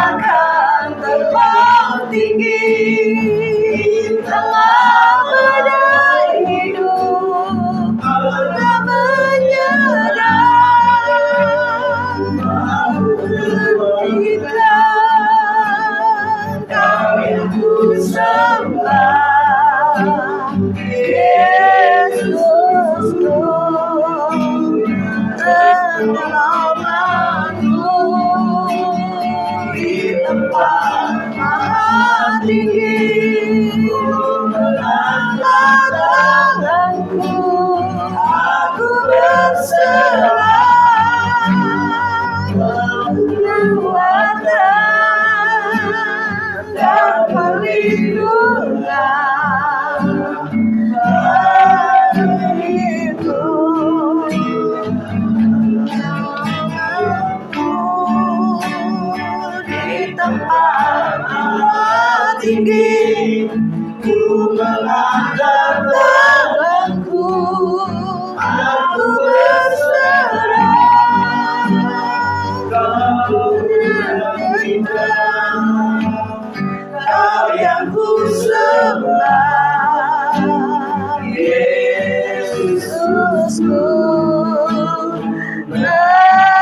akan terbang tinggi dalam badai hidup, tak menyerah. Berikan Kau yang ku sembah, Yesusku, pendalamanku di tempat maha tinggi. Angkat tanganku, aku berserah, kekuatan dan perlindungan bagiku. Di tempat tinggi ku mengangkat tanganku, aku berserah, Kau yang ku sembah, Yesusku, Rajaku.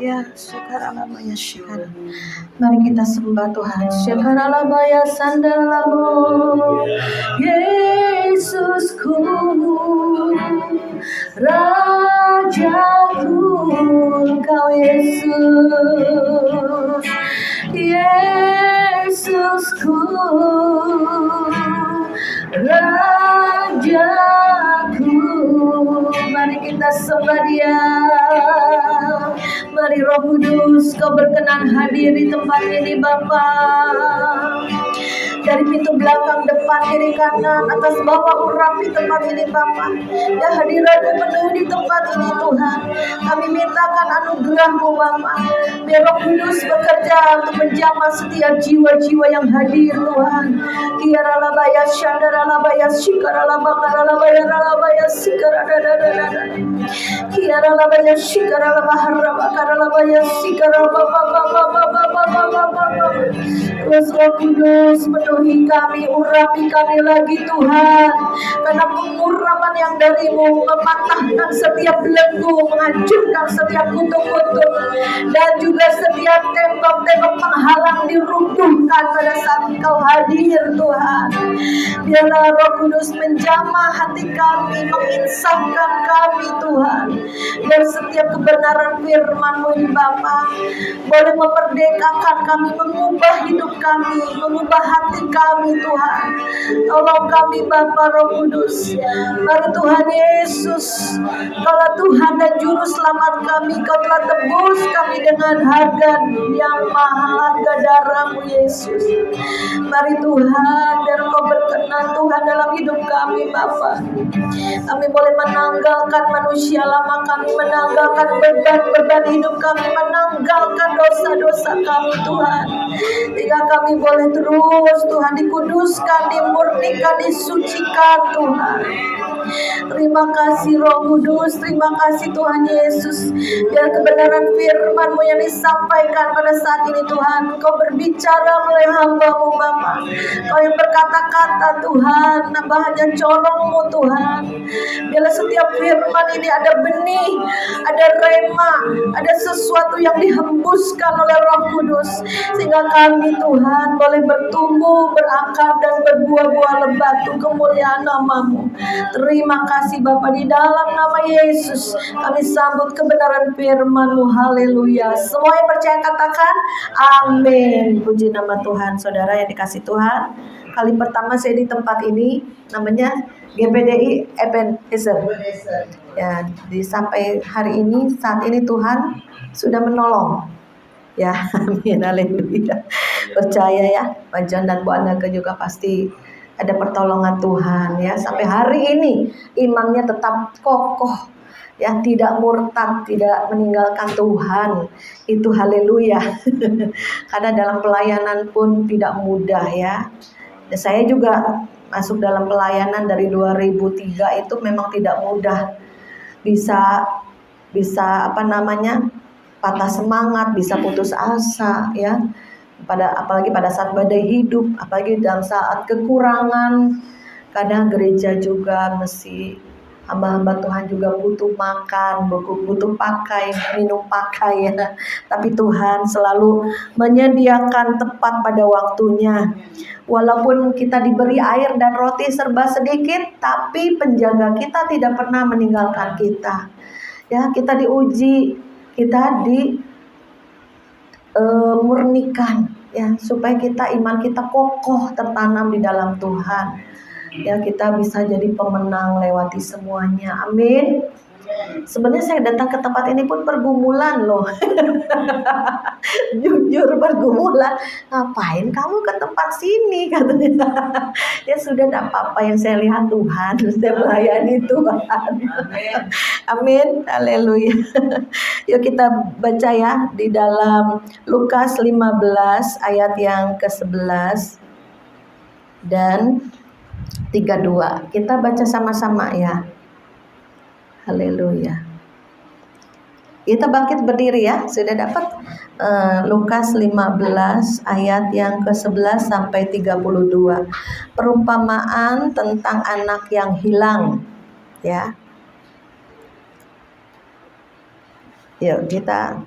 Ya, syukuralabaya syukur. Mari kita sembah Tuhan. Syukuralabaya sandalamo, Yesusku, Rajaku, Kau Yesus, Yesusku, Rajaku. Mari kita sembah Dia. Mari Roh Kudus, Kau berkenan hadir di tempat ini Bapa. Dari pintu belakang, depan, kiri, kanan, atas, bawah, urapi tempat ini Bapa. Ya, hadirat-Mu penuh di tempat ini Tuhan. Kami mintakan anugerah-Mu Bapa. Biar Roh Kudus bekerja untuk menjamah setiap jiwa-jiwa yang hadir Tuhan. Kiaralabaya syandaralabaya shikaralabakaralabaya ralabaya sikaradadadadada. Kiaralabaya shikaralabaharrabakaralabaya sikarababababababababababa. Terus Roh Kudus penuhi kami, urapi kami lagi Tuhan. Karena pengurapan yang dari-Mu mematahkan setiap belenggu, menghancurkan setiap kutuk-kutuk, dan juga setiap tembok-tembok penghalang diruntuhkan pada saat Engkau hadir Tuhan. Biarlah Roh Kudus menjamah hati kami, menginsafkan kami Tuhan. Biar setiap kebenaran firman-Mu ini Bapa boleh memperdekakan kami, mengubah hidup kami, mengubah hati kami Tuhan. Tolong kami Bapa Roh Kudus. Mari Tuhan Yesus, Kaulah Tuhan dan Juru Selamat kami. Kau telah tebus kami dengan harga yang mahal, harga darah-Mu Yesus. Mari Tuhan, biar Kau berkenan Tuhan dalam hidup kami Bapa. Kami boleh menanggalkan manusia lama kami, menanggalkan beban-beban hidup kami, menanggalkan dosa-dosa kami Tuhan. Sehingga kami boleh terus Tuhan dikuduskan, dimurnikan, disucikan Tuhan. Terima kasih Roh Kudus, terima kasih Tuhan Yesus. Biar kebenaran firman-Mu yang disampaikan pada saat ini Tuhan, Kau berbicara melalui hamba-Mu Bapa. Kau yang berkata-kata Tuhan, nambah hanya colong-Mu Tuhan. Biarlah setiap firman ini ada benih, ada rema, ada sesuatu yang dihembuskan oleh Roh Kudus. Sehingga kami Tuhan boleh bertumbuh, berakar dan berbuah-buah lebat untuk kemuliaan nama-Mu. Terima kasih Bapa, di dalam nama Yesus kami sambut kebenaran firman-Mu. Haleluya. Semua yang percaya katakan amin. Puji nama Tuhan. Saudara yang dikasih Tuhan, kali pertama saya di tempat ini, namanya GPDI Ebenezer. Ya, sampai hari ini, saat ini Tuhan sudah menolong. Ya, amin, haleluya. Percaya ya, Pak John dan Bu Anaka juga pasti ada pertolongan Tuhan ya. Sampai hari ini imannya tetap kokoh ya, tidak murtad, tidak meninggalkan Tuhan. Itu haleluya. Karena dalam pelayanan pun tidak mudah ya. Dan saya juga masuk dalam pelayanan dari 2003 itu memang tidak mudah. Bisa patah semangat, bisa putus asa ya. Apalagi pada saat badai hidup, apalagi dalam saat kekurangan. Kadang gereja juga mesti, hamba-hamba Tuhan juga butuh makan, butuh pakai, minum pakai ya. Tapi Tuhan selalu menyediakan tepat pada waktunya. Walaupun kita diberi air dan roti serba sedikit, tapi penjaga kita tidak pernah meninggalkan kita. Ya, kita diuji, kita murnikan ya, supaya iman kita kokoh tertanam di dalam Tuhan. Ya, kita bisa jadi pemenang lewati semuanya. Amin. Sebenarnya saya datang ke tempat ini pun pergumulan loh. Jujur pergumulan. Ngapain kamu ke tempat sini katanya. Ya sudah, tidak apa-apa, yang saya lihat Tuhan, saya melayani Tuhan. Amin. Haleluya. Yuk kita baca ya di dalam Lukas 15 ayat yang ke-11 dan 32. Kita baca sama-sama ya. Haleluya. Kita bangkit berdiri ya. Sudah dapat Lukas 15 ayat yang ke-11 sampai 32. Perumpamaan tentang anak yang hilang ya. Yuk kita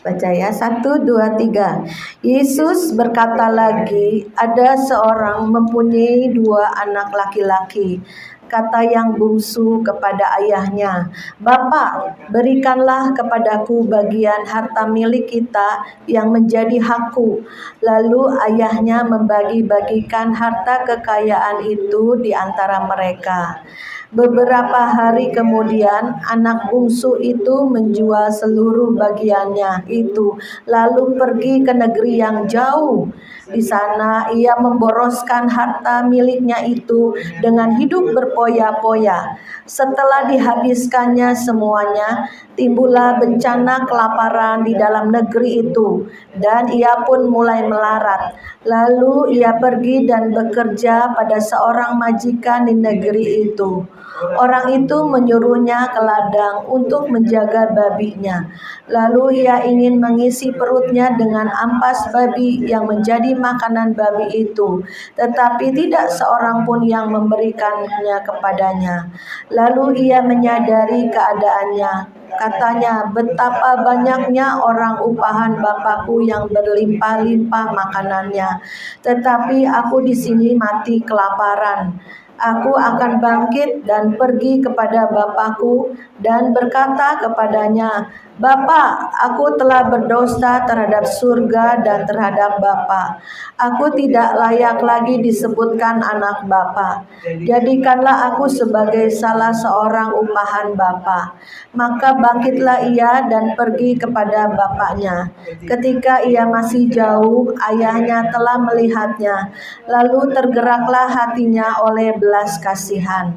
baca ya. 1, 2, 3. Yesus berkata lagi, ada seorang mempunyai 2 anak laki-laki. Kata yang bungsu kepada ayahnya, "Bapak, berikanlah kepadaku bagian harta milik kita yang menjadi hakku." Lalu ayahnya membagi-bagikan harta kekayaan itu di antara mereka. Beberapa hari kemudian anak bungsu itu menjual seluruh bagiannya itu, lalu pergi ke negeri yang jauh. Di sana ia memboroskan harta miliknya itu dengan hidup berpoya-poya. Setelah dihabiskannya semuanya, timbullah bencana kelaparan di dalam negeri itu, dan ia pun mulai melarat. Lalu ia pergi dan bekerja pada seorang majikan di negeri itu. Orang itu menyuruhnya ke ladang untuk menjaga babinya. Lalu ia ingin mengisi perutnya dengan ampas babi yang menjadi makanan babi itu, tetapi tidak seorang pun yang memberikannya kepadanya. Lalu ia menyadari keadaannya. Katanya, betapa banyaknya orang upahan Bapakku yang berlimpah-limpah makanannya, tetapi aku di sini mati kelaparan. Aku akan bangkit dan pergi kepada Bapakku dan berkata kepadanya, Bapa, aku telah berdosa terhadap surga dan terhadap Bapa. Aku tidak layak lagi disebutkan anak Bapa. Jadikanlah aku sebagai salah seorang upahan Bapa. Maka bangkitlah ia dan pergi kepada bapaknya. Ketika ia masih jauh, ayahnya telah melihatnya. Lalu tergeraklah hatinya oleh belas kasihan.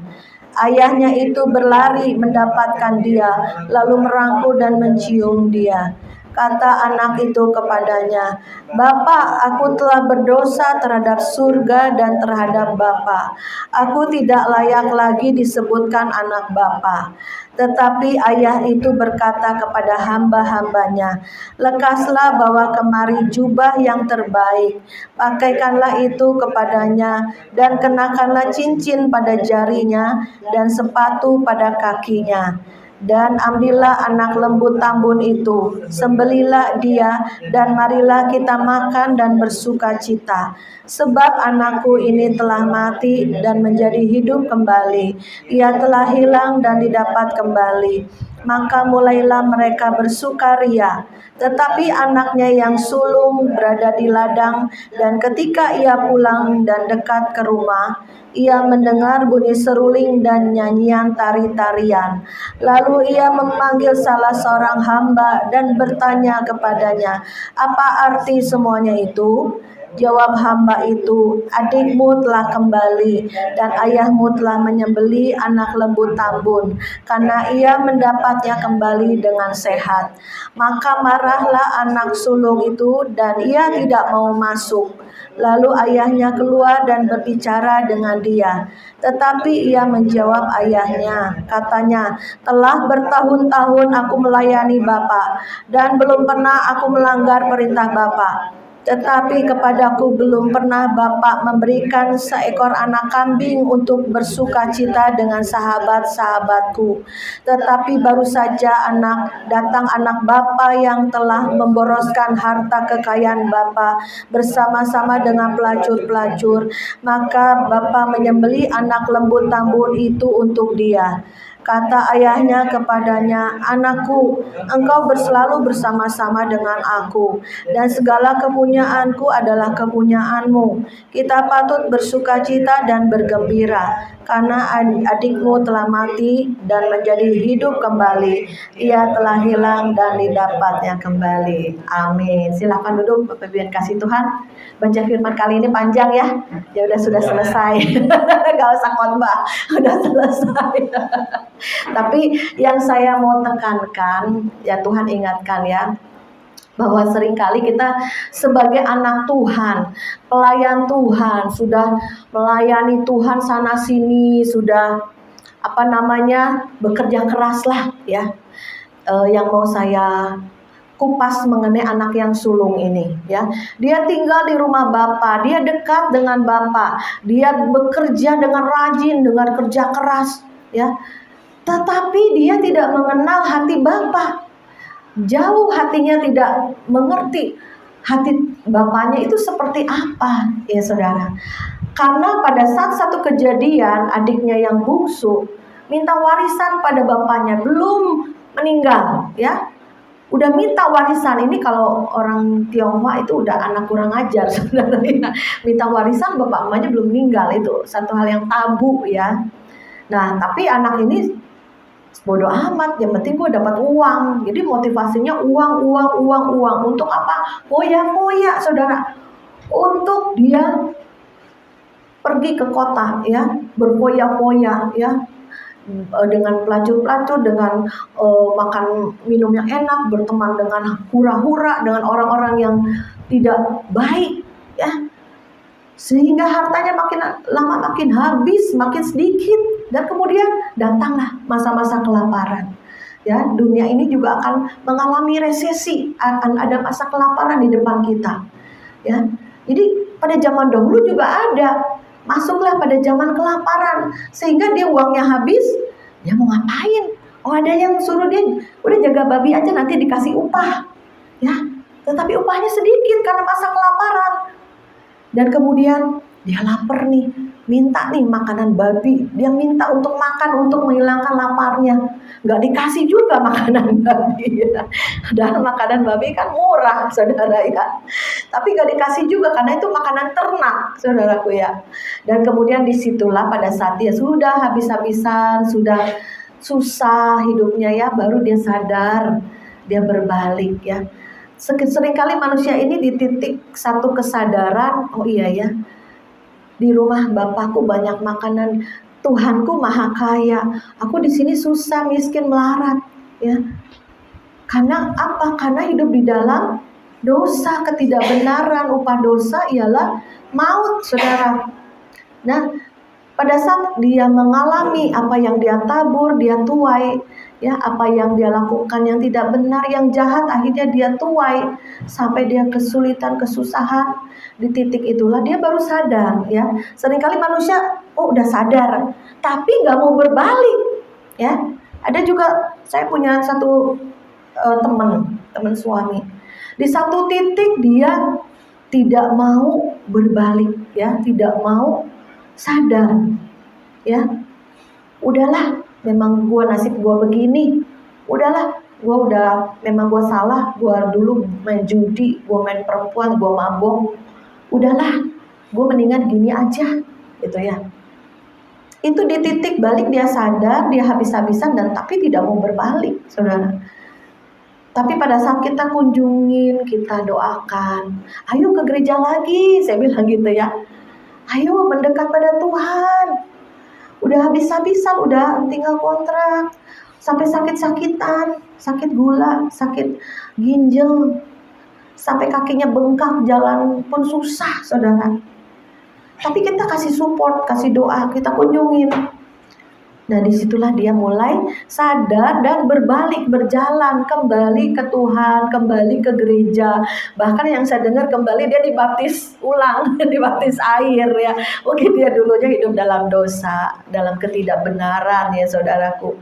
Ayahnya itu berlari mendapatkan dia, lalu merangkul dan mencium dia. Kata anak itu kepadanya, Bapa, aku telah berdosa terhadap surga dan terhadap Bapa. Aku tidak layak lagi disebutkan anak Bapa. Tetapi ayah itu berkata kepada hamba-hambanya, lekaslah bawa kemari jubah yang terbaik, pakaikanlah itu kepadanya, dan kenakanlah cincin pada jarinya, dan sepatu pada kakinya. Dan ambillah anak lembu tambun itu, sembelilah dia, dan marilah kita makan dan bersuka cita. Sebab anakku ini telah mati dan menjadi hidup kembali. Ia telah hilang dan didapat kembali. Maka mulailah mereka bersukaria. Tetapi anaknya yang sulung berada di ladang, dan ketika ia pulang dan dekat ke rumah, ia mendengar bunyi seruling dan nyanyian tari-tarian. Lalu ia memanggil salah seorang hamba dan bertanya kepadanya, apa arti semuanya itu? Jawab hamba itu, adikmu telah kembali dan ayahmu telah menyembeli anak lembu tambun, karena ia mendapatnya kembali dengan sehat. Maka marahlah anak sulung itu dan ia tidak mau masuk. Lalu ayahnya keluar dan berbicara dengan dia. Tetapi ia menjawab ayahnya, katanya, telah bertahun-tahun aku melayani Bapa, dan belum pernah aku melanggar perintah Bapa. Tetapi kepadaku belum pernah Bapa memberikan seekor anak kambing untuk bersukacita dengan sahabat-sahabatku. Tetapi baru saja datang anak Bapa yang telah memboroskan harta kekayaan Bapa bersama-sama dengan pelacur-pelacur. Maka Bapa menyembeli anak lembu tambun itu untuk dia. Kata ayahnya kepadanya, anakku, engkau selalu bersama-sama dengan aku, dan segala kepunyaanku adalah kepunyaanmu. Kita patut bersukacita dan bergembira, karena adikmu telah mati dan menjadi hidup kembali. Ia telah hilang dan didapatnya kembali. Amin. Silakan duduk, Bapak Ibu yang kasih Tuhan. Baca firman kali ini panjang ya. Ya sudah selesai. Gak usah khotbah, udah selesai. Tapi yang saya mau tekankan, ya Tuhan ingatkan ya, bahwa seringkali kita sebagai anak Tuhan, pelayan Tuhan, sudah melayani Tuhan sana sini, sudah bekerja keras lah ya. Yang mau saya kupas mengenai anak yang sulung ini ya. Dia tinggal di rumah Bapa, dia dekat dengan Bapa, dia bekerja dengan rajin, dengan kerja keras ya. Tetapi dia tidak mengenal hati Bapa. Jauh hatinya tidak mengerti hati bapaknya itu seperti apa ya saudara. Karena pada saat satu kejadian adiknya yang bungsu minta warisan pada bapaknya, belum meninggal ya. Udah minta warisan. Ini kalau orang Tionghoa itu udah anak kurang ajar sebenarnya. Minta warisan bapak emaknya belum meninggal, itu satu hal yang tabu ya. Nah tapi anak ini bodoh amat, yang penting gue dapat uang. Jadi motivasinya uang. Untuk apa? Foya-foya saudara. Untuk dia pergi ke kota ya, berfoya-foya ya, dengan pelacur-pelacur, dengan makan minum yang enak, berteman dengan hura-hura, dengan orang-orang yang tidak baik ya, sehingga hartanya makin lama makin habis, makin sedikit, dan kemudian datanglah masa-masa kelaparan ya. Dunia ini juga akan mengalami resesi, akan ada masa kelaparan di depan kita ya. Jadi pada zaman dahulu juga ada. Masuklah pada zaman kelaparan, sehingga dia uangnya habis, dia mau ngapain? Oh ada yang suruh dia, udah jaga babi aja nanti dikasih upah ya. Tetapi upahnya sedikit karena masa kelaparan. Dan kemudian dia lapar nih, minta nih makanan babi. Dia minta untuk makan, untuk menghilangkan laparnya. Gak dikasih juga makanan babi ya. Dan makanan babi kan murah saudara ya. Tapi gak dikasih juga karena itu makanan ternak saudaraku ya. Dan kemudian disitulah pada saat dia sudah habis-habisan, sudah susah hidupnya ya, baru dia sadar, dia berbalik ya. Seringkali manusia ini di titik satu kesadaran, oh iya ya, di rumah Bapakku banyak makanan, Tuhanku maha kaya, aku di sini susah, miskin, melarat ya. Karena apa? Karena hidup di dalam dosa, ketidakbenaran. Upah dosa ialah maut saudara. Nah pada saat dia mengalami apa yang dia tabur, dia tuai ya, apa yang dia lakukan yang tidak benar, yang jahat, akhirnya dia tuai sampai dia kesulitan, kesusahan. Di titik itulah dia baru sadar ya. Seringkali manusia udah sadar tapi nggak mau berbalik ya. Ada juga, saya punya satu teman suami, di satu titik dia tidak mau berbalik ya, tidak mau sadar ya. Udahlah, memang nasib gue begini. Udahlah, memang gue salah. Gue dulu main judi, gue main perempuan, gue mabok. Udahlah, gue mendingan gini aja gitu ya. Itu di titik balik dia sadar, dia habis-habisan dan tapi tidak mau berbalik saudara. Tapi pada saat kita kunjungin, kita doakan, ayo ke gereja lagi, saya bilang gitu ya. Ayo mendekat pada Tuhan. Udah habis-habisan, udah tinggal kontrak, sampai sakit-sakitan, sakit gula, sakit ginjal, sampai kakinya bengkak, jalan pun susah, saudara. Tapi kita kasih support, kasih doa, kita kunjungin. Nah, disitulah dia mulai sadar dan berbalik, berjalan kembali ke Tuhan, kembali ke gereja. Bahkan yang saya dengar kembali dia dibaptis ulang, dibaptis air ya. Mungkin dia dulunya hidup dalam dosa, dalam ketidakbenaran ya saudaraku.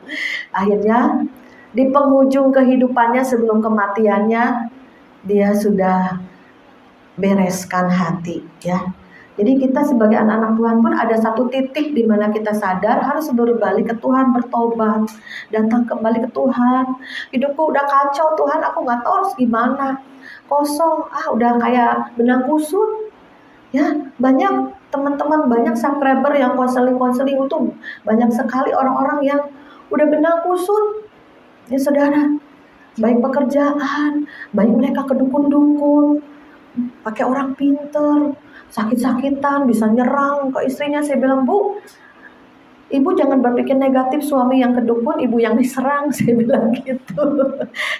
Akhirnya di penghujung kehidupannya sebelum kematiannya, dia sudah bereskan hati ya. Jadi kita sebagai anak-anak Tuhan pun ada satu titik di mana kita sadar harus berbalik ke Tuhan, bertobat, datang kembali ke Tuhan. Hidupku udah kacau Tuhan, aku nggak tahu harus gimana. Kosong, udah kayak benang kusut. Ya, banyak teman-teman, banyak subscriber yang konseling itu banyak sekali orang-orang yang udah benang kusut. Ya saudara, baik pekerjaan, baik mereka ke dukun-dukun, pakai orang pinter, sakit-sakitan, bisa nyerang ke istrinya. Saya bilang, Bu, ibu jangan berpikir negatif suami yang kedukun, ibu yang diserang. Saya bilang gitu.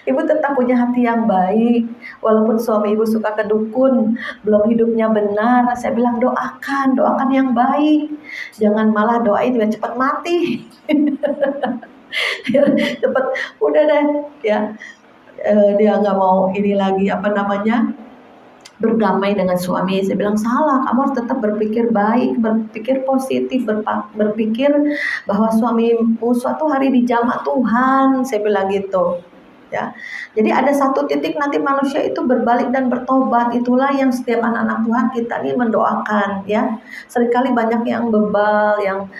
Ibu tetap punya hati yang baik, walaupun suami ibu suka kedukun, belum hidupnya benar. Saya bilang doakan yang baik, jangan malah doain dia cepat mati. Cepat, udah deh ya. Dia nggak mau ini lagi berdamai dengan suami. Saya bilang salah, kamu harus tetap berpikir baik, berpikir positif, berpikir bahwa suamimu suatu hari dijamah Tuhan. Saya bilang gitu ya. Jadi ada satu titik nanti manusia itu berbalik dan bertobat. Itulah yang setiap anak-anak Tuhan kita ini mendoakan ya. Seringkali banyak yang bebal, yang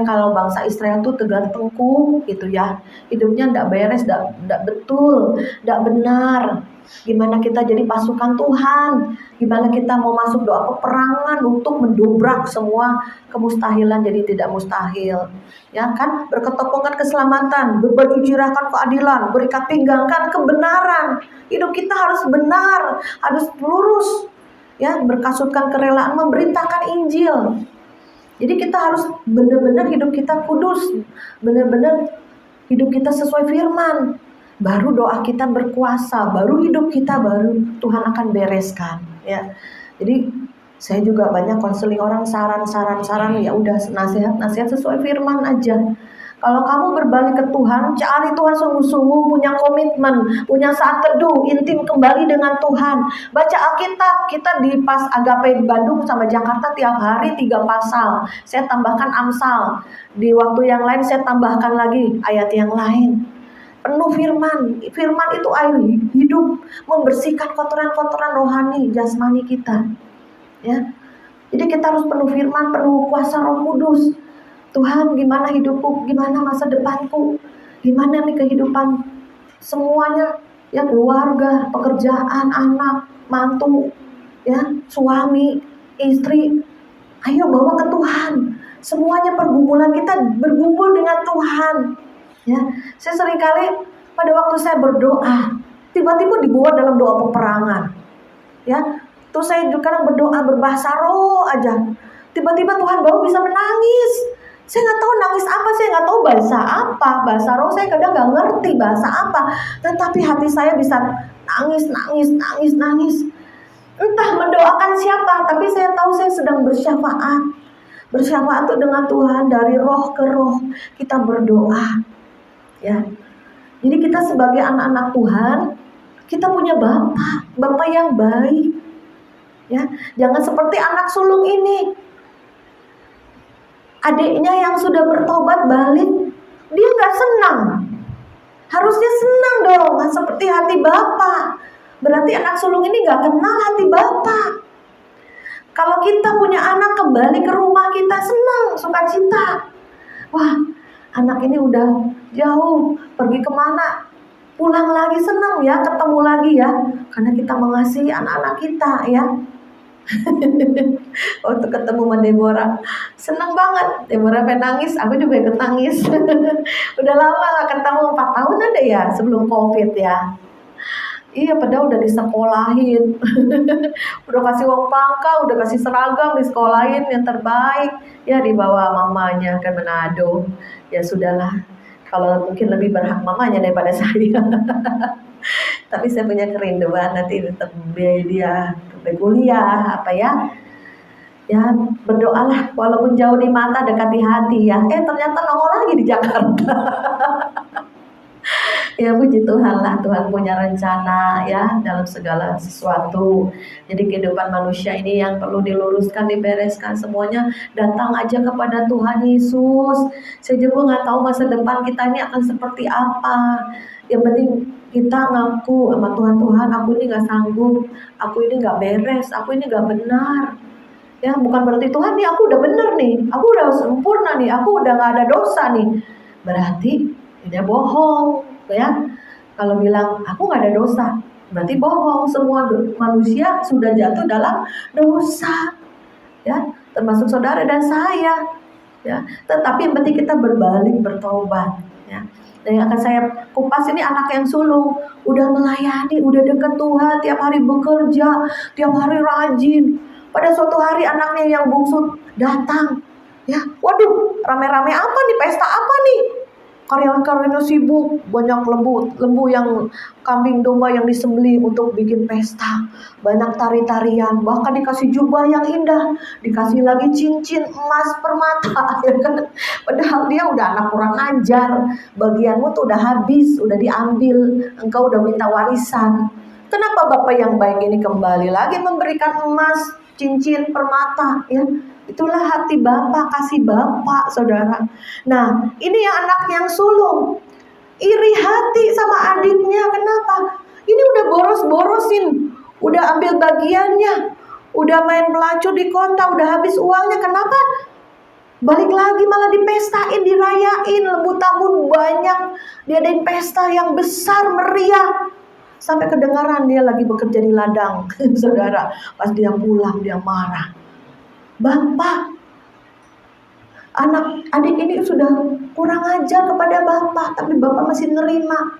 kalau bangsa Israel tuh tegar tengkuk gitu ya, hidupnya tidak beres, tidak betul, tidak benar. Gimana kita jadi pasukan Tuhan, gimana kita mau masuk doa peperangan untuk mendobrak semua kemustahilan jadi tidak mustahil. Ya kan, berketopongkan keselamatan, berbaju jirakan keadilan, berikat pinggangkan kebenaran. Hidup kita harus benar, harus lurus. Ya, berkasutkan kerelaan memberitakan Injil. Jadi kita harus benar-benar hidup kita kudus, benar-benar hidup kita sesuai firman. Baru doa kita berkuasa, baru hidup kita, baru Tuhan akan bereskan ya. Jadi saya juga banyak konseling orang, saran, ya udah nasihat sesuai firman aja. Kalau kamu berbalik ke Tuhan, cari Tuhan sungguh-sungguh, punya komitmen, punya saat teduh, intim kembali dengan Tuhan. Baca Alkitab, kita di Pas Agape di Bandung sama Jakarta tiap hari 3 pasal. Saya tambahkan Amsal. Di waktu yang lain saya tambahkan lagi ayat yang lain. Penuh firman. Firman itu air hidup, membersihkan kotoran-kotoran rohani, jasmani kita. Ya. Jadi kita harus penuh firman, penuh kuasa Roh Kudus. Tuhan, gimana hidupku, gimana masa depanku, gimana nih kehidupan semuanya, ya keluarga, pekerjaan, anak, mantu, ya suami, istri. Ayo bawa ke Tuhan. Semuanya pergumulan kita berkumpul dengan Tuhan. Ya, saya seringkali pada waktu saya berdoa, tiba-tiba dibawa dalam doa peperangan. Ya, terus saya kadang berdoa berbahasa roh aja. Tiba-tiba Tuhan bawa bisa menangis. Saya nggak tahu nangis apa, saya nggak tahu bahasa apa, bahasa roh saya kadang nggak ngerti bahasa apa. Tetapi hati saya bisa nangis. Entah mendoakan siapa, tapi saya tahu saya sedang bersyafaat. Bersyafaat itu dengan Tuhan dari roh ke roh kita berdoa. Ya, jadi kita sebagai anak-anak Tuhan, kita punya Bapa yang baik. Ya, jangan seperti anak sulung ini. Adiknya yang sudah bertobat balik, dia nggak senang. Harusnya senang dong, seperti hati Bapa. Berarti anak sulung ini nggak kenal hati Bapa. Kalau kita punya anak kembali ke rumah kita senang, sukacita. Wah, anak ini udah jauh, pergi kemana, pulang lagi senang ya, ketemu lagi ya. Karena kita mengasihi anak-anak kita ya. Waktu ketemu sama Deborah, senang banget. Deborah pengen nangis, aku juga ikut nangis. Udah lama gak ketemu, 4 tahun ada ya sebelum COVID ya. Iya, padahal udah disekolahin. Udah kasih uang pangkal, udah kasih seragam, disekolahin yang terbaik. Ya dibawa mamanya ke Manado. Ya sudahlah. Kalau mungkin lebih berhak mamanya daripada saya. Tapi saya punya kerinduan nanti tetap biaya dia sampai kuliah apa ya. Ya berdoalah walaupun jauh di mata dekat di hati ya. Ternyata nongol lagi di Jakarta. Ya puji Tuhan lah, Tuhan punya rencana ya dalam segala sesuatu. Jadi kehidupan manusia ini yang perlu diluruskan, dibereskan semuanya. Datang aja kepada Tuhan Yesus. Saya juga nggak tahu masa depan kita ini akan seperti apa. Yang penting kita ngaku sama Tuhan, Tuhan aku ini nggak sanggup, aku ini nggak beres, aku ini nggak benar. Ya bukan berarti Tuhan nih aku udah bener nih, aku udah sempurna nih, aku udah nggak ada dosa nih. Berarti dia bohong ya. Kalau bilang aku nggak ada dosa, berarti bohong. Semua manusia sudah jatuh dalam dosa, ya, termasuk saudara dan saya, ya. Tetapi yang penting kita berbalik, bertobat, ya. Dan yang akan saya kupas ini anak yang sulung, udah melayani, udah dekat Tuhan, tiap hari bekerja, tiap hari rajin. Pada suatu hari anaknya yang bungsu datang, ya, waduh, rame-rame apa nih, pesta apa nih? Karyawan-karyawannya sibuk, banyak lembu yang kambing domba yang disembelih untuk bikin pesta. Banyak tari-tarian, bahkan dikasih jubah yang indah, dikasih lagi cincin emas permata, ya kan? Padahal dia udah anak kurang ajar, bagianmu tuh udah habis, udah diambil, engkau udah minta warisan. Kenapa Bapak yang baik ini kembali lagi memberikan emas, cincin, permata, ya? Itulah hati Bapak, kasih Bapak, saudara. Nah, ini yang anak yang sulung, iri hati sama adiknya. Kenapa? Ini udah boros-borosin, udah ambil bagiannya, udah main pelacur di kota, udah habis uangnya. Kenapa? Balik lagi malah dipestain, dirayain, lembu tabun banyak, diadain pesta yang besar, meriah. Sampai kedengaran dia lagi bekerja di ladang, saudara. Pas dia pulang, dia marah. Bapak, anak adik ini sudah kurang ajar kepada Bapak, tapi Bapak masih nerima.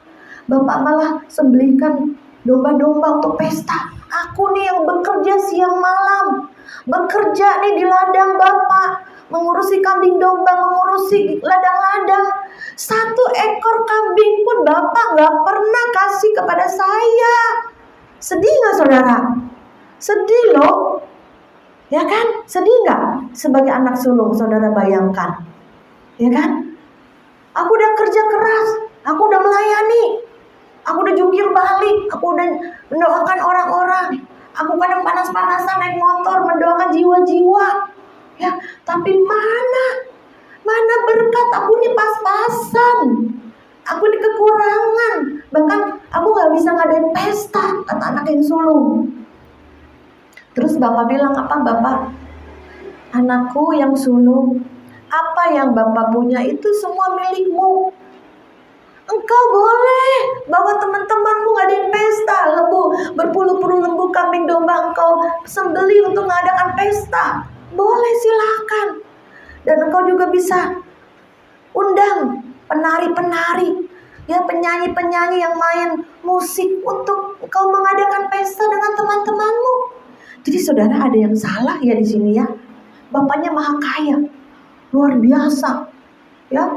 Bapak malah sembelihkan domba-domba untuk pesta. Aku nih yang bekerja siang malam, bekerja nih di ladang Bapak, mengurusi kambing domba, mengurusi ladang-ladang. 1 ekor kambing pun Bapak gak pernah kasih kepada saya. Sedih gak saudara? Sedih loh. Ya kan? Sedih gak? Sebagai anak sulung, saudara bayangkan. Ya kan? Aku udah kerja keras, aku udah melayani, aku udah jungkir balik, aku udah mendoakan orang-orang, aku kadang panas-panasan naik motor mendoakan jiwa-jiwa. Ya, tapi mana berkat? Aku ini pas-pasan, aku ini kekurangan, bahkan aku gak bisa ngadain pesta, kata anak yang sulung. Terus Bapak bilang apa? Bapak, anakku yang sulung, apa yang Bapak punya itu semua milikmu. Engkau boleh bawa teman-temanmu ngadain pesta, lembu, berpuluh-puluh lembu, kambing domba engkau sembeli untuk mengadakan pesta. Boleh, silakan. Dan engkau juga bisa undang penari-penari, ya, penyanyi-penyanyi yang main musik untuk engkau mengadakan pesta dengan teman-temanmu. Jadi saudara, ada yang salah ya di sini ya. Bapaknya maha kaya, luar biasa, ya,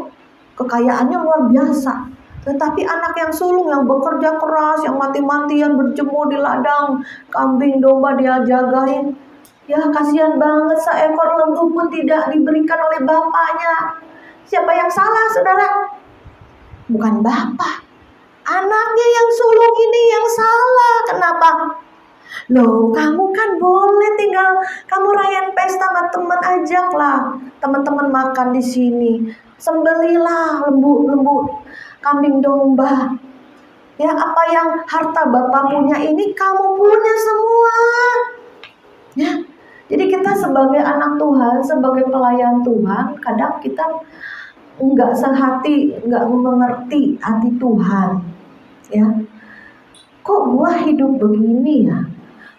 kekayaannya luar biasa. Tetapi anak yang sulung yang bekerja keras, yang mati-matian berjemur di ladang, kambing domba dia jagain, ya kasihan banget, seekor lembu pun tidak diberikan oleh bapaknya. Siapa yang salah saudara? Bukan bapak, anaknya yang sulung ini yang salah. Kenapa? Loh, kamu kan boleh tinggal kamu rayain pesta sama teman, ajaklah teman-teman makan di sini, sembelilah lembu, kambing domba. Ya, apa yang harta Bapak punya ini kamu punya semua. Ya, jadi kita sebagai anak Tuhan, sebagai pelayan Tuhan, kadang kita enggak sehati, enggak mengerti hati Tuhan. Ya, kok gua hidup begini ya?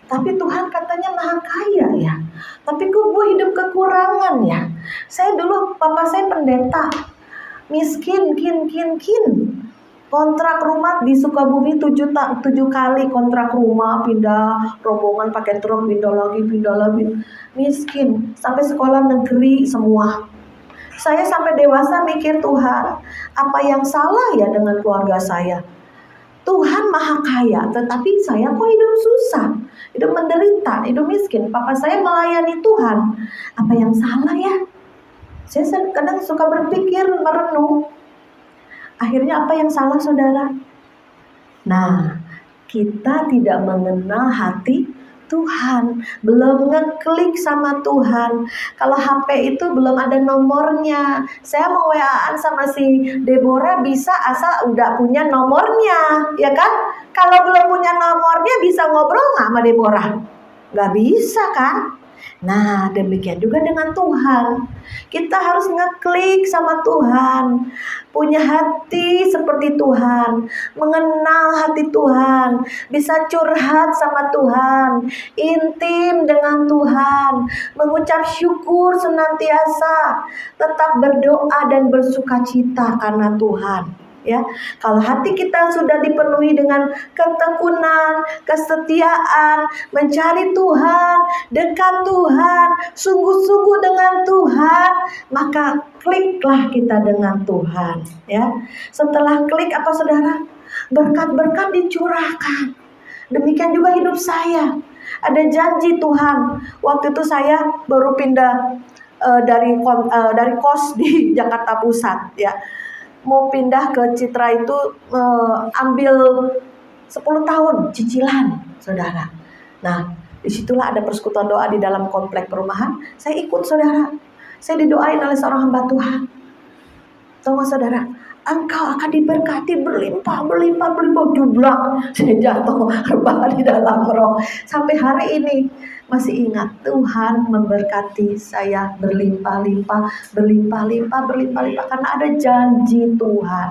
Tapi Tuhan katanya maha kaya ya. Tapi kok gue hidup kekurangan ya. Saya dulu, papa saya pendeta, miskin, kin. Kontrak rumah di Sukabumi 7 kali kontrak rumah, pindah rombongan pakai truk, pindah lagi. Miskin, sampai sekolah negeri semua. Saya sampai dewasa mikir, Tuhan, apa yang salah ya dengan keluarga saya? Tuhan maha kaya, tetapi saya kok hidup susah, hidup menderita, hidup miskin. Papa saya melayani Tuhan. Apa yang salah ya? Saya kadang suka berpikir, merenung. Akhirnya apa yang salah, saudara? Nah, kita tidak mengenal hati Tuhan, belum ngeklik sama Tuhan. Kalau HP itu belum ada nomornya. Saya mau WA-an sama si Deborah bisa asal udah punya nomornya, ya kan? Kalau belum punya nomornya bisa ngobrol nggak sama Deborah? Nggak bisa kan? Nah, demikian juga dengan Tuhan. Kita harus ngeklik sama Tuhan, punya hati seperti Tuhan, mengenal hati Tuhan, bisa curhat sama Tuhan, intim dengan Tuhan, mengucap syukur senantiasa, tetap berdoa dan bersukacita karena Tuhan. Ya, kalau hati kita sudah dipenuhi dengan ketekunan, kesetiaan, mencari Tuhan, dekat Tuhan, sungguh-sungguh dengan Tuhan, maka kliklah kita dengan Tuhan. Ya, setelah klik apa, saudara? Berkat-berkat dicurahkan. Demikian juga hidup saya. Ada janji Tuhan. Waktu itu saya baru pindah dari kos di Jakarta Pusat, ya. Mau pindah ke Citra itu ambil 10 tahun cicilan, saudara. Nah, disitulah ada persekutuan doa di dalam komplek perumahan. Saya ikut, saudara. Saya didoain oleh seorang hamba Tuhan. Tahu nggak, saudara? Engkau akan diberkati berlimpah, jublak. Saya jatuh rebah di dalam roh. Sampai hari ini masih ingat, Tuhan memberkati saya berlimpah-limpah karena ada janji Tuhan.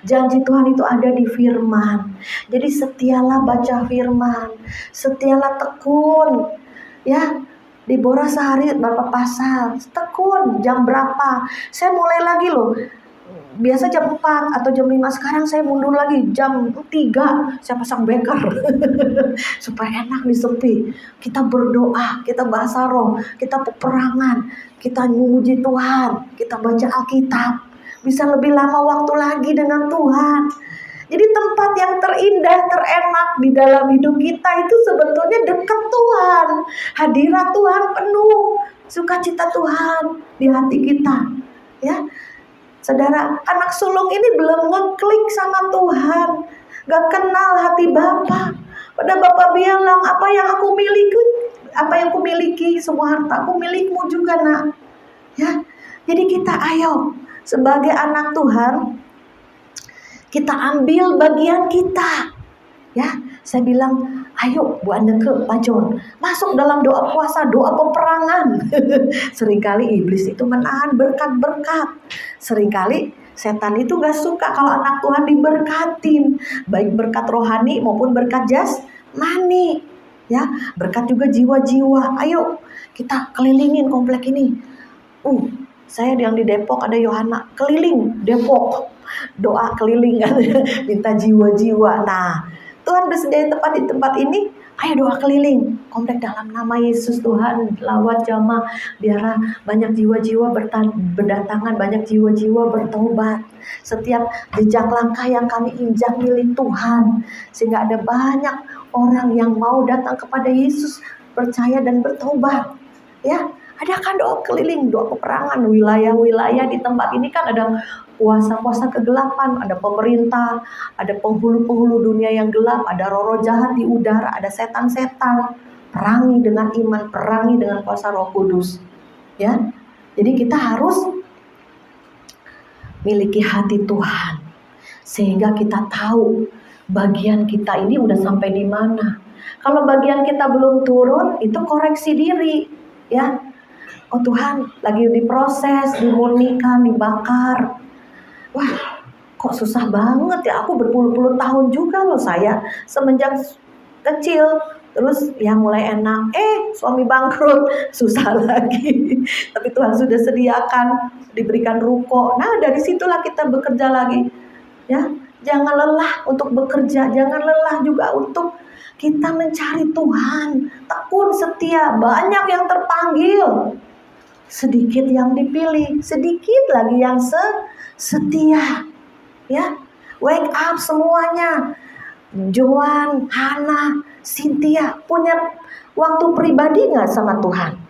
Janji Tuhan itu ada di firman. Jadi setialah baca firman, setialah tekun, ya. Deborah sehari berapa pasal, tekun, jam berapa. Saya mulai lagi loh. Biasa jam 4 atau jam 5, sekarang saya mundur lagi jam 3. Saya pasang beker supaya enak di sepi. Kita berdoa, kita bahasa roh, kita peperangan, kita memuji Tuhan, kita baca Alkitab. Bisa lebih lama waktu lagi dengan Tuhan. Jadi tempat yang terindah, terenak di dalam hidup kita itu sebetulnya dekat Tuhan. Hadirat Tuhan penuh, sukacita Tuhan di hati kita. Ya, saudara, anak sulung ini belum ngeklik sama Tuhan, gak kenal hati Bapa. Pada Bapa bilang, apa yang aku miliki, semua harta aku milikmu juga, nak. Ya, jadi kita ayo sebagai anak Tuhan, kita ambil bagian kita. Ya, saya bilang, ayo Bu Andeke, Pak John, masuk dalam doa puasa, doa peperangan. Seringkali iblis itu menahan berkat-berkat. Seringkali setan itu gak suka kalau anak Tuhan diberkatin, baik berkat rohani maupun berkat jasmani. Ya, berkat juga jiwa-jiwa. Ayo kita kelilingin komplek ini. Saya yang di Depok, ada Yohana keliling Depok, doa keliling kan, minta jiwa-jiwa. Nah, Tuhan bersediain tempat di tempat ini, ayo doa keliling komplek dalam nama Yesus. Tuhan lawat jamaah, biar banyak jiwa-jiwa berdatangan, banyak jiwa-jiwa bertobat. Setiap jejak langkah yang kami injak milik Tuhan, sehingga ada banyak orang yang mau datang kepada Yesus, percaya dan bertobat. Ya, adakan doa keliling, doa peperangan. Wilayah-wilayah di tempat ini kan ada kuasa-kuasa kegelapan, ada pemerintah, ada penghulu-penghulu dunia yang gelap, ada roh-roh jahat di udara, ada setan-setan. Perangi dengan iman, perangi dengan kuasa Roh Kudus. Ya, jadi kita harus miliki hati Tuhan, sehingga kita tahu bagian kita ini udah sampai di mana. Kalau bagian kita belum turun, itu koreksi diri, ya. Oh Tuhan, lagi diproses, dimurnikan, dibakar. Wah, kok susah banget ya. Aku berpuluh-puluh tahun juga loh saya, semenjak kecil. Terus ya mulai enak, suami bangkrut, susah lagi. Tapi Tuhan sudah sediakan, diberikan ruko. Nah, dari situlah kita bekerja lagi. Ya, Jangan lelah untuk bekerja, jangan lelah juga untuk kita mencari Tuhan. Tekun setia, banyak yang terpanggil, sedikit yang dipilih, sedikit lagi yang setia. Ya, wake up semuanya. Joan, Hana, Cynthia punya waktu pribadi nggak sama Tuhan?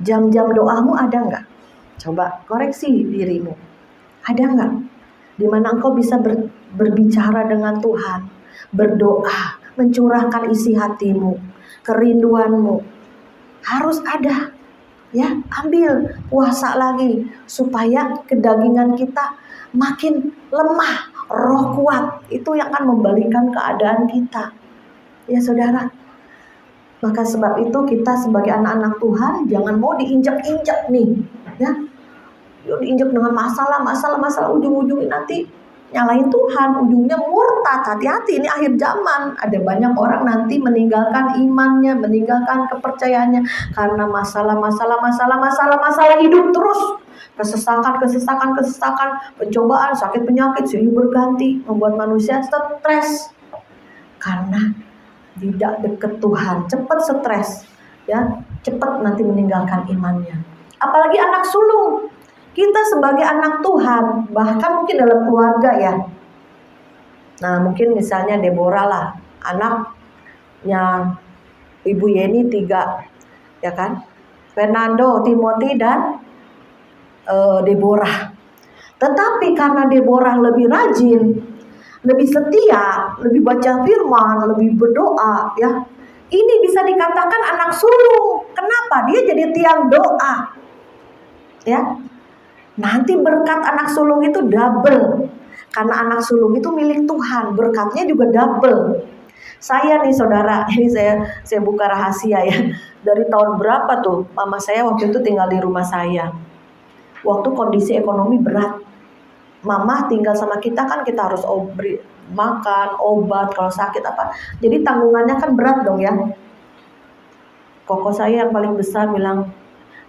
Jam-jam doamu ada nggak? Coba koreksi dirimu. Ada nggak? Dimana engkau bisa berbicara dengan Tuhan, berdoa, mencurahkan isi hatimu, kerinduanmu. Harus ada. Ya, ambil puasa lagi supaya kedagingan kita makin lemah, roh kuat. Itu yang akan membalikan keadaan kita. Ya saudara. Maka sebab itu kita sebagai anak-anak Tuhan jangan mau diinjak-injak nih, ya. Diinjak dengan masalah ujung-ujungnya nanti nyalain Tuhan, ujungnya murtad. Hati-hati, ini akhir zaman. Ada banyak orang nanti meninggalkan imannya, meninggalkan kepercayaannya karena masalah hidup terus. Kesesakan, pencobaan, sakit penyakit silih berganti membuat manusia stres karena tidak dekat Tuhan, cepat stres, ya, cepat nanti meninggalkan imannya. Apalagi anak sulung. Kita sebagai anak Tuhan, bahkan mungkin dalam keluarga ya. Nah, mungkin misalnya Deborah lah, anaknya Ibu Yeni 3, ya kan? Fernando, Timothy dan Deborah. Tetapi karena Deborah lebih rajin, lebih setia, lebih baca firman, lebih berdoa, ya. Ini bisa dikatakan anak sulung. Kenapa? Dia jadi tiang doa. Ya. Nanti berkat anak sulung itu double. Karena anak sulung itu milik Tuhan, berkatnya juga double. Saya nih saudara, ini saya buka rahasia ya. Dari tahun berapa tuh mama saya waktu itu tinggal di rumah saya. Waktu kondisi ekonomi berat. Mama tinggal sama kita kan, kita harus makan, obat kalau sakit apa. Jadi tanggungannya kan berat dong ya. Koko saya yang paling besar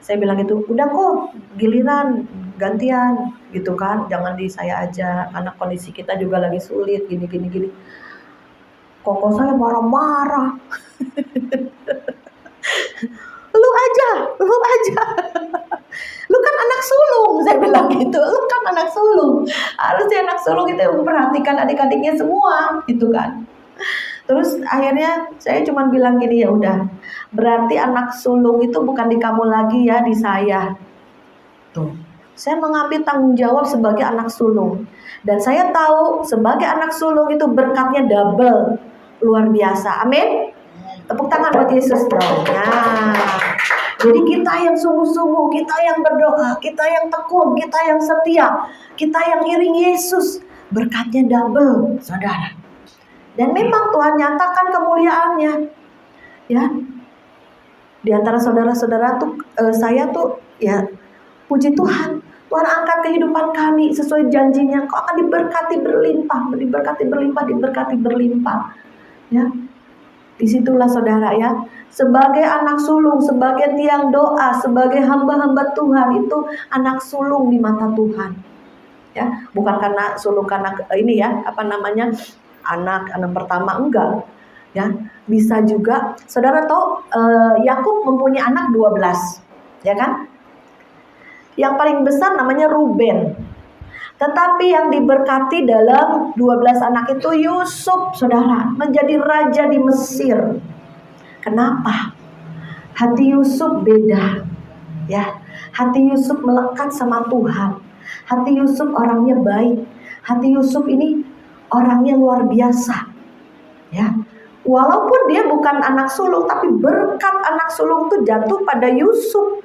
saya bilang gitu, udah kok giliran gantian gitu kan, jangan di saya aja karena kondisi kita juga lagi sulit gini. Koko saya marah-marah. Lu aja. Lu kan anak sulung, saya bilang gitu. Lu kan anak sulung. Harusnya anak sulung itu memperhatikan adik-adiknya semua, gitu kan. Terus akhirnya saya cuma bilang gini, ya udah. Berarti anak sulung itu bukan di kamu lagi ya, di saya. Tuh. Saya mengambil tanggung jawab sebagai anak sulung. Dan saya tahu sebagai anak sulung itu berkatnya double. Luar biasa. Amin. Tepuk tangan buat Yesus dong. Nah, jadi kita yang sungguh-sungguh, kita yang berdoa, kita yang tekun, kita yang setia, kita yang iring Yesus, berkatnya double, saudara. Dan memang Tuhan nyatakan kemuliaannya, ya. Di antara saudara-saudara tuh, saya tuh, ya, puji Tuhan. Tuhan angkat kehidupan kami sesuai janjinya. Kau akan diberkati berlimpah, ya. Disitulah saudara ya, sebagai anak sulung, sebagai tiang doa, sebagai hamba-hamba Tuhan, itu anak sulung di mata Tuhan. Ya, bukan karena sulung karena ini ya, anak pertama, enggak. Ya, bisa juga saudara tahu Yakub mempunyai anak 12, ya kan? Yang paling besar namanya Ruben. Tetapi yang diberkati dalam 12 anak itu Yusuf, saudara, menjadi raja di Mesir. Kenapa? Hati Yusuf beda, ya. Hati Yusuf melekat sama Tuhan. Hati Yusuf orangnya baik. Hati Yusuf ini orangnya luar biasa, ya. Walaupun dia bukan anak sulung, tapi berkat anak sulung itu jatuh pada Yusuf.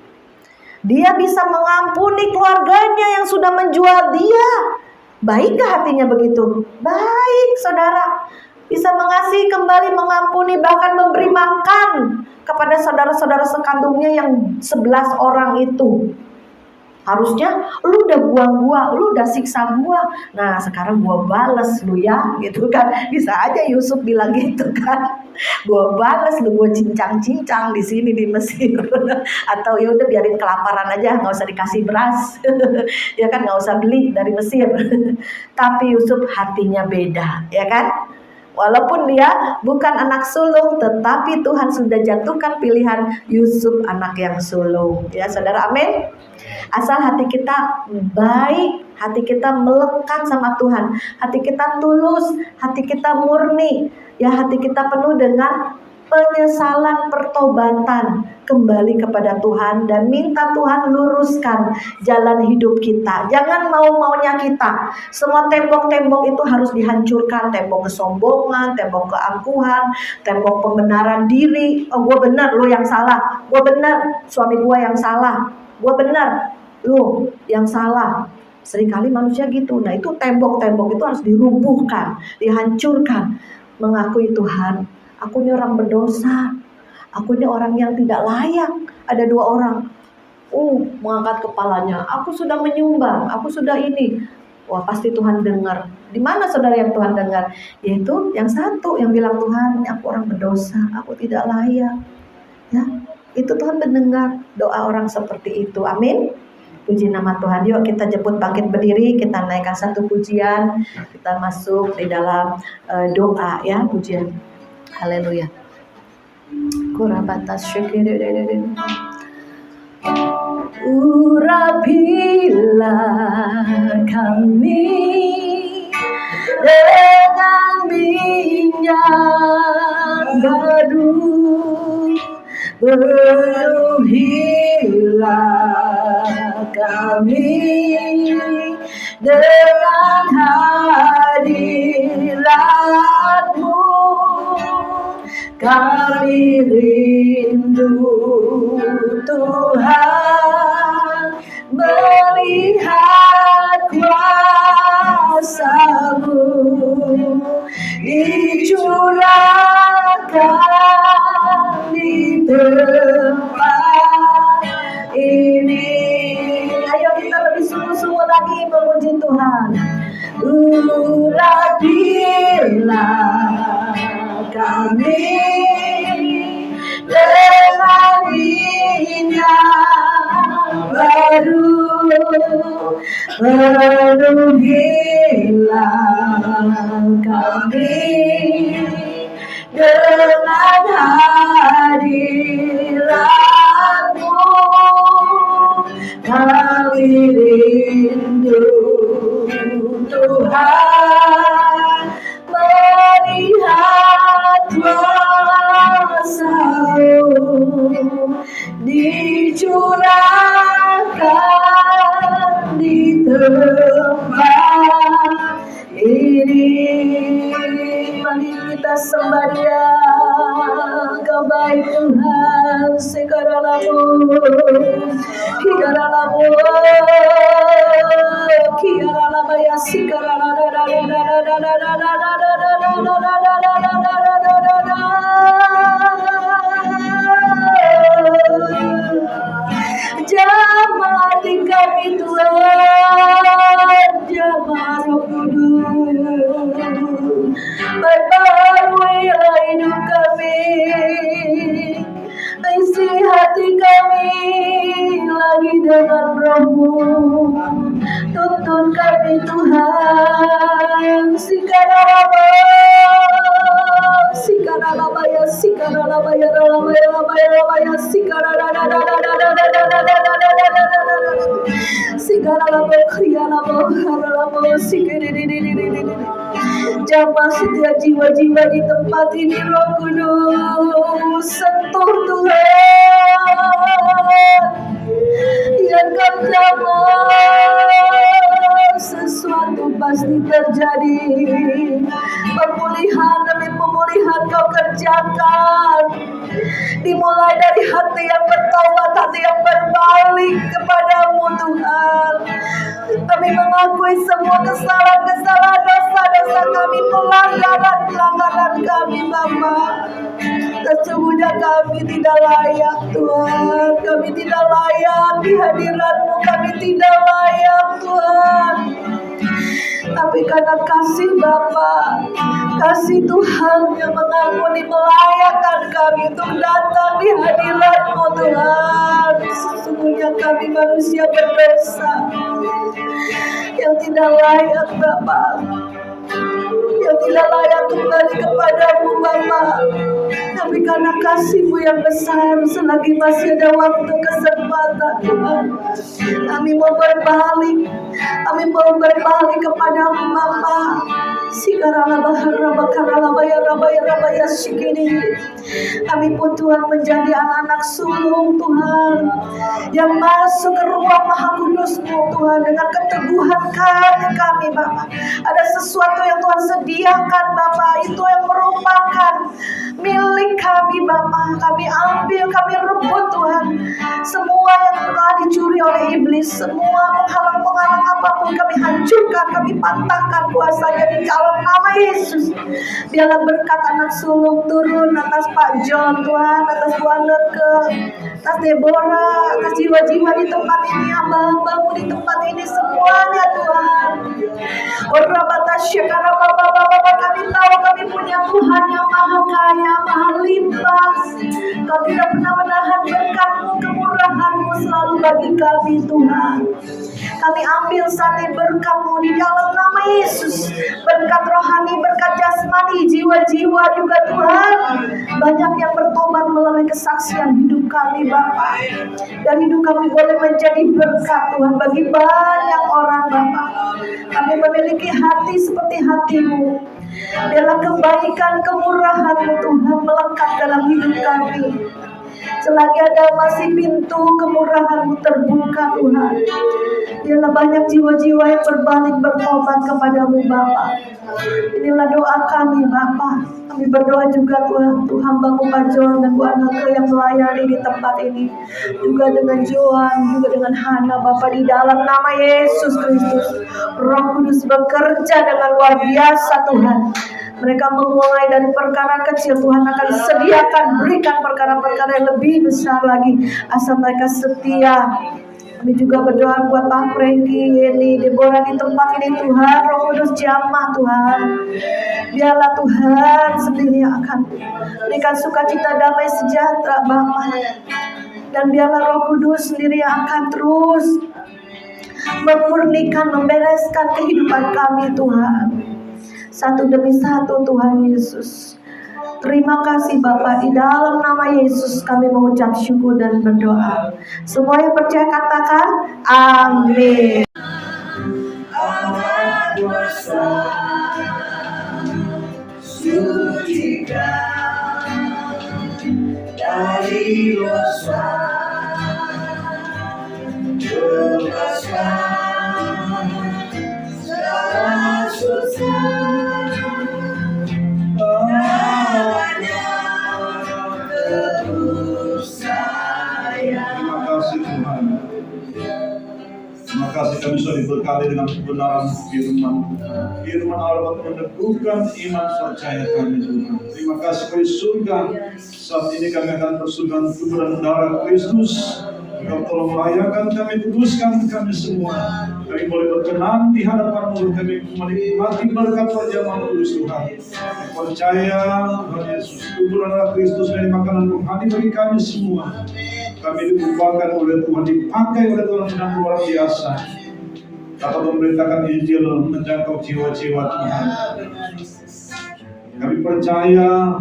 Dia bisa mengampuni keluarganya yang sudah menjual dia. Baik gak hatinya begitu? Baik, saudara. Bisa mengasihi kembali, mengampuni, bahkan memberi makan kepada saudara-saudara sekandungnya yang 11 orang itu. Harusnya lu udah buang gua, lu udah siksa gua. Nah sekarang gua bales lu ya, gitu kan. Bisa aja Yusuf bilang gitu kan. Gua bales lu, gua cincang-cincang di sini di Mesir. Atau ya udah biarin kelaparan aja, nggak usah dikasih beras. Ya kan, nggak usah beli dari Mesir. Tapi Yusuf hatinya beda, ya kan? Walaupun dia bukan anak sulung, tetapi Tuhan sudah jatuhkan pilihan Yusuf anak yang sulung. Ya saudara, amin. Asal hati kita baik, hati kita melekat sama Tuhan, hati kita tulus, hati kita murni, ya hati kita penuh dengan penyesalan, pertobatan, kembali kepada Tuhan dan minta Tuhan luruskan jalan hidup kita. Jangan mau-maunya kita. Semua tembok-tembok itu harus dihancurkan. Tembok kesombongan, tembok keangkuhan, tembok pembenaran diri. Oh, gue benar, lo yang salah. Gue benar, suami gue yang salah. Gue benar, lo yang salah. Seringkali manusia gitu. Nah itu tembok-tembok itu harus dirubuhkan, dihancurkan. Mengakui Tuhan, aku ini orang berdosa, aku ini orang yang tidak layak. Ada dua orang, mengangkat kepalanya, aku sudah menyumbang, aku sudah ini. Wah pasti Tuhan dengar. Di mana saudara yang Tuhan dengar? Yaitu yang satu yang bilang, Tuhan aku orang berdosa, aku tidak layak. Ya, itu Tuhan mendengar doa orang seperti itu. Amin. Puji nama Tuhan. Yuk kita jemput bangkit berdiri, kita naikkan satu pujian, kita masuk di dalam doa ya, pujian. Haleluya. Kurabatas syukur. Urapilah kami dengan minyak baru, penuhilah kami dengan hadirat-Mu. Kami rindu Tuhan melihat kuasa-Mu dicurahkan di tempat ini. Ayo kita lebih sungguh-sungguh lagi memuji Tuhan. Urapilah kami dengan minyak baru, penuhilah kami dengan hadirat-Mu. Kami rindu Tuhan melihat kuasa-Mu dicurahkan di tempat ini. Mari kita sembah Dia. Kau baik Tuhan, sekarang-Mu, hidaralamu, kiaralama ya jamah di kami Tuhan, jamah Roh Kudus, perbaharuilah hidup kami, isi hati kami lagi dengan Roh-Mu, tuntun kami Tuhan. Jamah setiap jiwa-jiwa di tempat ini, Roh Kudus, sentuh Tuhan. Yang Kau jamah, sesuatu pasti terjadi. Pemulihan demi pemulihan Kau kerjakan. Dimulai dari hati yang bertobat, hati yang berbalik kepadamu Tuhan. Kami mengakui semua kesalahan-kesalahan, dosa-dosa kami, pelanggaran-pelanggaran kami Bapa. Sesungguhnya kami tidak layak Tuhan. Kami tidak layak di hadirat-Mu. Kami tidak layak Tuhan. Tapi karena kasih Bapa, kasih Tuhan yang mengampuni, melayakkan kami untuk datang di hadirat-Mu Tuhan. Sesungguhnya kami manusia berdosa yang tidak layak Bapa, yang tidak layak kembali kepadamu Bapa. Tapi karena kasih-Mu yang besar, selagi masih ada waktu kesempatan Tuhan, kami mau berbalik. Kami mau berbalik kepadamu Bapa. Kami pun Tuhan menjadi anak-anak sulung Tuhan, yang masuk ke ruang Maha Kudus-Mu Tuhan dengan keteguhan kami Bapa. Ada sesuatu yang Tuhan sediakan Bapa, itu yang merupakan milik kami Bapa. Kami ambil, kami rebut Tuhan. Semua yang telah dicuri oleh iblis, semua penghalang-penghalang apapun kami hancurkan, kami patahkan kuasanya di dalam nama Yesus. Biarlah berkat anak sulung turun atas Pak John Tuhan, atas Bu Anneke, atas Deborah, atas jiwa-jiwa di tempat ini, hamba-hamba-Mu di tempat ini semuanya Tuhan. Kami tahu kami punya Tuhan yang maha kaya, maha limpah. Kau tidak pernah menahan berkat-Mu, kemurahan-Mu selalu bagi kami Tuhan. Kami ambil saat ini berkat-Mu di dalam nama Yesus. Berkat rohani, berkat jasmani, jiwa-jiwa juga Tuhan. Banyak yang bertobat melalui kesaksian hidup kami Bapa. Dan hidup kami boleh menjadi berkat Tuhan bagi banyak orang Bapa. Kami memiliki hati seperti hati-Mu. Biarlah kebaikan, kemurahan-Mu Tuhan melekat dalam hidup kami. Selagi ada masih pintu kemurahan-Mu terbuka Tuhan, biarlah banyak jiwa-jiwa yang berbalik bertobat kepadamu Bapa. Inilah doa kami Bapa. Kami berdoa juga Tuhan untuk hamba-Mu Pak John dan Bu Anneke yang melayani di tempat ini, juga dengan Joan, juga dengan Hana Bapa, di dalam nama Yesus Kristus. Roh Kudus bekerja dengan luar biasa Tuhan. Mereka memulai dari perkara kecil, Tuhan akan sediakan, berikan perkara-perkara yang lebih besar lagi, asal mereka setia. Kami juga berdoa buat Pak Franky, Yeni, Deborah di tempat ini Tuhan. Roh Kudus jamah Tuhan. Biarlah Tuhan sendiri yang akan berikan sukacita, damai, sejahtera Bapa. Dan biarlah Roh Kudus sendiri yang akan terus memurnikan, membereskan kehidupan kami Tuhan. Satu demi satu Tuhan Yesus. Terima kasih Bapa, di dalam nama Yesus kami mengucap syukur dan berdoa. Semua yang percaya katakan amin. Amat besar sucikan dari dosa, bebaskan segala susah. Terima kasih kami sudah diberkati dengan kebenaran firman. Firman Allah meneguhkan iman percaya kami Tuhan. Terima kasih kami surga. Saat ini kami akan bersurga kebenaran darah Kristus. Engkau tolong layakan kami, kuduskan kami semua. Kami boleh berkenan di hadapan-Mu. Kami menikmati berkat perjamuan kudus Tuhan. Percaya Tuhan Yesus, kebenaran darah Kristus dari makanan rohani bagi kami semua. Kami diubahkan oleh Tuhan, dipakai oleh Tuhan dengan luar biasa. Dapat memberitakan Injil menjangkau jiwa-jiwa Tuhan. Kami percaya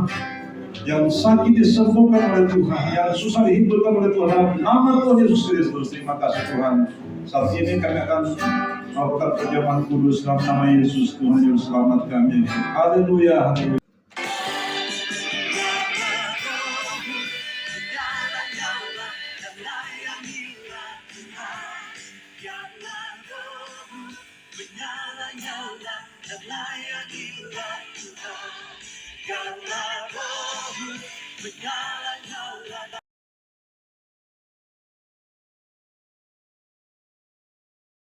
yang sakit disembuhkan oleh Tuhan, yang susah dihiburkan oleh Tuhan. Nama Tuhan Yesus Kristus. Terima kasih Tuhan. Saat ini kami akan melakukan perjamuan kudus dalam nama Yesus. Tuhan yang selamat kami. Haleluya, haleluya. Karena Roh-Mu menyala